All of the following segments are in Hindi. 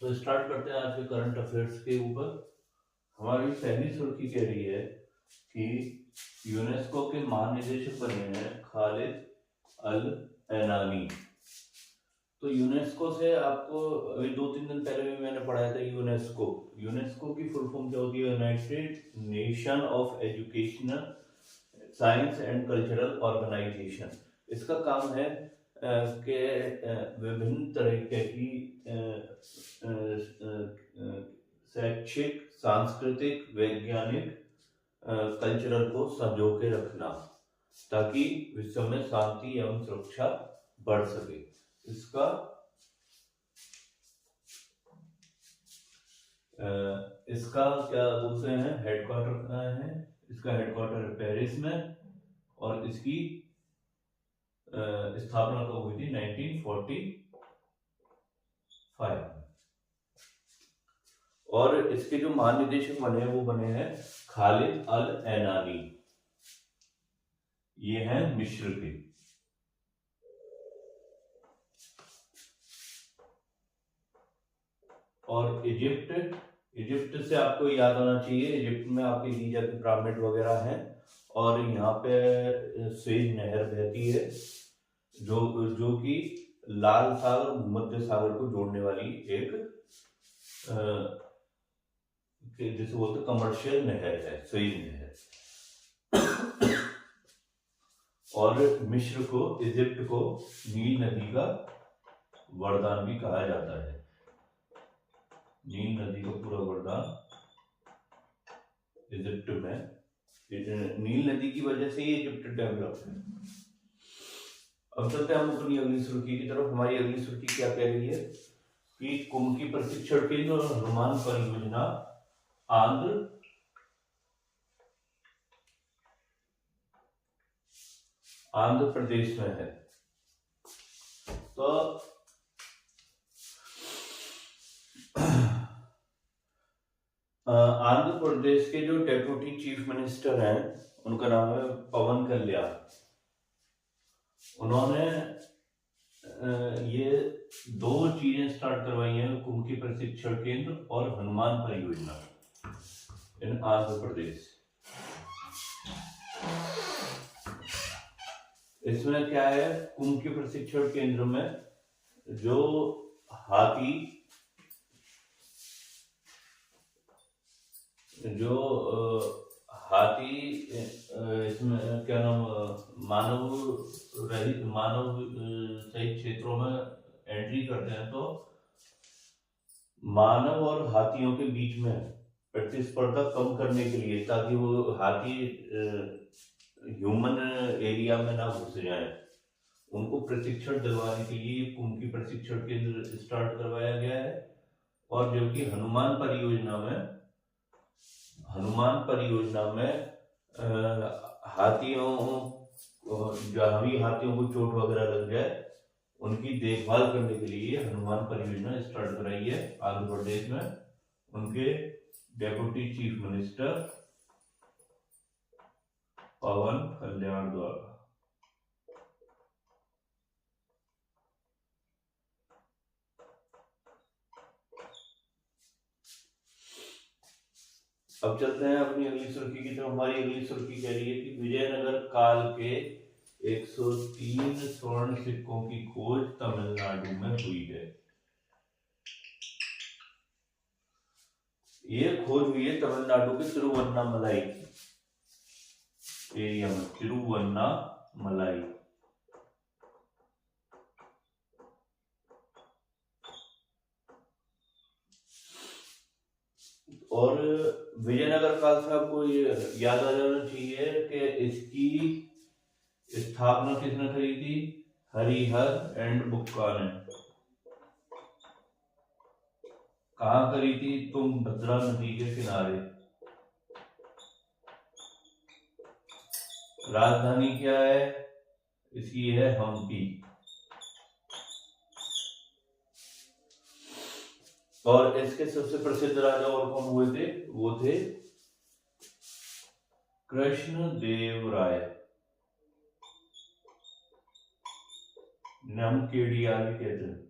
तो स्टार्ट करते हैं आज के करंट अफेयर्स के ऊपर। हमारी पहली सुर्खी कह रही है कि यूनेस्को के महानिदेशक बने हैं खालिद अल एनानी। तो यूनेस्को से आपको अभी 2-3 दिन पहले भी मैंने पढ़ाया था। यूनेस्को यूनेस्को की फुल फॉर्म क्या होती है? United Nation of Educational Science and Cultural Organization. इसका काम है कि विभिन्न तरीके की शैक्षिक, सांस्कृतिक, वैज्ञानिक, कल्चरल को संजो के रखना ताकि विश्व में शांति एवं सुरक्षा बढ़ सके। इसका इसका क्या बोलते हैं, हेडक्वार्टर कहाँ है? इसका हेडक्वार्टर है पेरिस में और इसकी स्थापना कब हुई थी? 1945। और इसके जो महानिदेशक बने हैं वो बने हैं खालिद अल एनानी। ये हैं मिस्र के। और इजिप्ट से आपको याद आना चाहिए, इजिप्ट में आपके गीजा की पिरामिड वगैरह हैं और यहाँ पे स्वेज नहर बहती है जो कि लाल सागर भूमध्य सागर को जोड़ने वाली एक जिसे बोलते कमर्शियल नहर है, स्वेज नहर। और मिस्र को, इजिप्ट को नील नदी का वरदान भी कहा जाता है। नील नदी का पूरा वरदान इजिप्ट में, नील नदी की वजह से ही इजिप्ट डेवलप है। अब चलते हैं हम अपनी अगली सुर्खी की तरफ। हमारी अगली सुर्खी क्या कह रही है कि कुंभ की प्रशिक्षण केंद्र और हनुमान परियोजना आंध्र प्रदेश में है। तो आंध्र प्रदेश के जो डेप्यूटी चीफ मिनिस्टर हैं उनका नाम है पवन कल्याण। उन्होंने ये दो चीजें स्टार्ट करवाई हैं, कुंभ की प्रशिक्षण केंद्र और हनुमान परियोजना इन आंध्र प्रदेश। इसमें क्या है, कुंभ के प्रशिक्षण केंद्र में जो हाथी इसमें क्या नाम, मानव सहित क्षेत्रों में एंट्री करते हैं तो मानव और हाथियों के बीच में प्रतिस्पर्धा कम करने के लिए, ताकि वो हाथी ह्यूमन एरिया में ना घुस जाए, उनको प्रशिक्षण दिलवाने के लिए कुंभ की प्रशिक्षण केंद्र स्टार्ट करवाया गया है। और जबकि हनुमान परियोजना में हाथियों, जहां भी हाथियों को चोट वगैरह लग जाए उनकी देखभाल करने के लिए हनुमान परियोजना स्टार्ट कराई है आंध्र प्रदेश में उनके डेप्यूटी चीफ मिनिस्टर पवन कल्याण द्वारा। अब चलते हैं अपनी अगली सुर्खी की तरफ। हमारी अगली सुर्खी कह रही है कि विजयनगर काल के 103 स्वर्ण सिक्कों की खोज तमिलनाडु में हुई है। ये खोज हुई है तमिलनाडु के तिरुवन्नामलाई एरिया में, तिरुवन्नामलाई। और विजयनगर काल से आपको ये याद आ जाना चाहिए कि इसकी स्थापना किसने करी थी? हरिहर एंड बुक्का ने। कहाँ करी थी? तुंगभद्रा नदी के किनारे। राजधानी क्या है इसकी? है हम्पी। और इसके सबसे प्रसिद्ध राजा और कौन हुए थे? वो थे कृष्ण देव राय, जिन्हें हम केडीआर भी कहते हैं।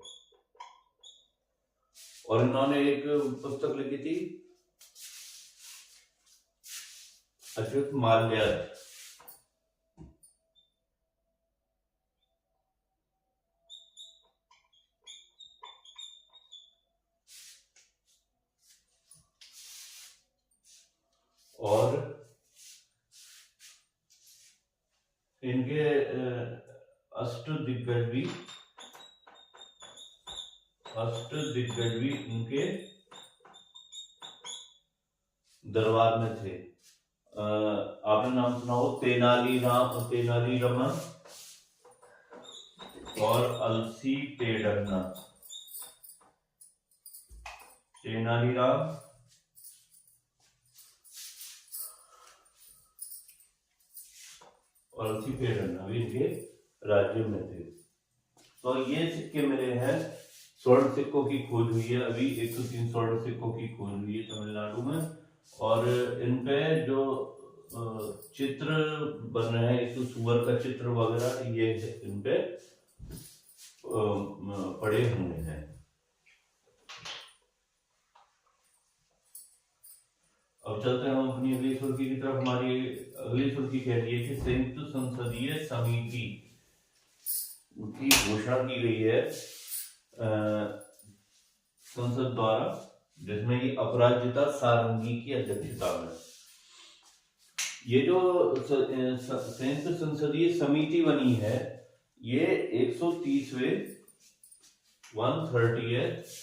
और इन्होंने एक पुस्तक लिखी थी अच्युत माल्यार्थ। और इनके अष्टदिग्गज भी इनके दरबार में थे। आपने नाम सुना हो तेनाली रमन और अलसी टेढ़ना। तेनालीराम और अलसी टेढ़ना भी इनके राज्य में थे। तो ये सिक्के मिले हैं, स्वर्ण सिक्कों की खोज हुई है, अभी 103 स्वर्ण सिक्कों की खोज हुई है तमिलनाडु में। और इन पे जो चित्र बन रहे हैं, एक सुअर का चित्र वगैरह, ये इन पे पड़े हुए हैं। अब चलते हैं हम अपनी अगली सुर्खी की तरफ। हमारी अगली सुर्खी कह रही है कि संयुक्त संसदीय समिति की घोषणा की गई है संसद द्वारा, जिसमें ये अपराजिता सारंगी की अध्यक्षता में। ये जो संयुक्त संसदीय समिति बनी है, ये 130वें 130th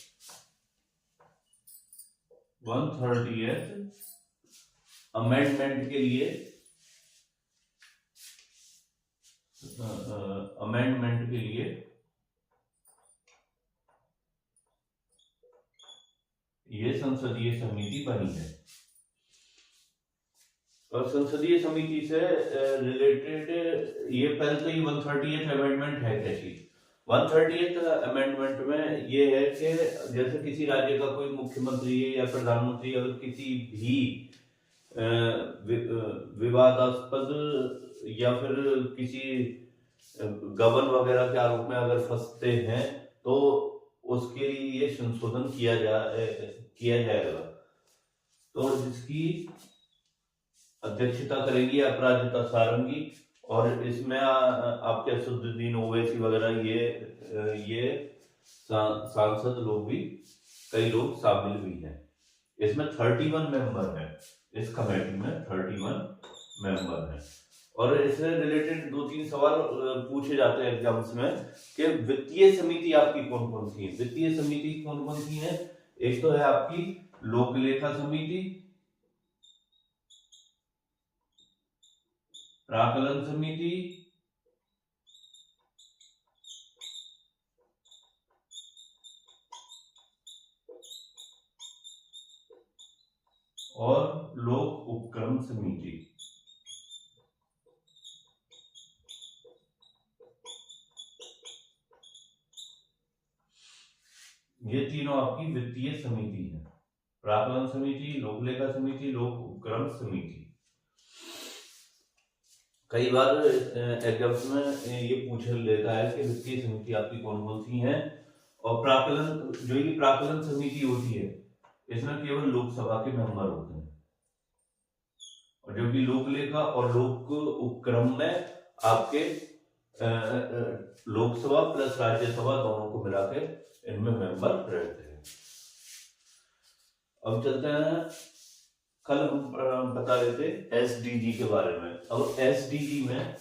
अमेंडमेंट के लिए ये संसदीय समिति बनी है। और संसदीय समिति से रिलेटेड ये पहले तो ये 130th अमेंडमेंट है क्या चीज। 130th अमेंडमेंट में ये है कि जैसे किसी राज्य का कोई मुख्यमंत्री या प्रधानमंत्री अगर किसी भी विवादास्पद या फिर किसी गबन वगैरह के आरोप में अगर फंसते हैं तो उसके लिए ये संशोधन किया जाएगा। तो जिसकी अध्यक्षता करेगी अपराजिता सारंगी, और इसमें आपके असदुद्दीन ओवैसी वगैरह ये सांसद लोग भी, कई लोग शामिल भी हैं। इसमें 31 मेंबर हैं, इस कमेटी में 31 मेंबर हैं। और इससे रिलेटेड 2-3 सवाल पूछे जाते हैं एग्जाम्स में कि वित्तीय समिति आपकी कौन कौन सी है। वित्तीय समिति कौन कौन सी है? एक तो है आपकी लोकलेखा समिति, प्राकलन समिति, और लोक उपक्रम समिति। ये तीनों आपकी वित्तीय समिति है, प्राकलन समिति, लोकलेखा समिति, लोक उपक्रम समिति। कई बार एग्जाम्स में ये पूछ लेता है कि वित्तीय समिति आपकी कौन कौन सी है। और प्राकलन, जो ये प्राकलन समिति होती है, इसमें केवल लोकसभा के मेंबर होते हैं। और जो कि लोकलेखा और लोक उपक्रम में आपके लोकसभा प्लस राज्यसभा दोनों को मिला के इनमें मेंबर रहते हैं। अब चलते हैं, कल हम बता रहे थे SDG के बारे में। अब SDG में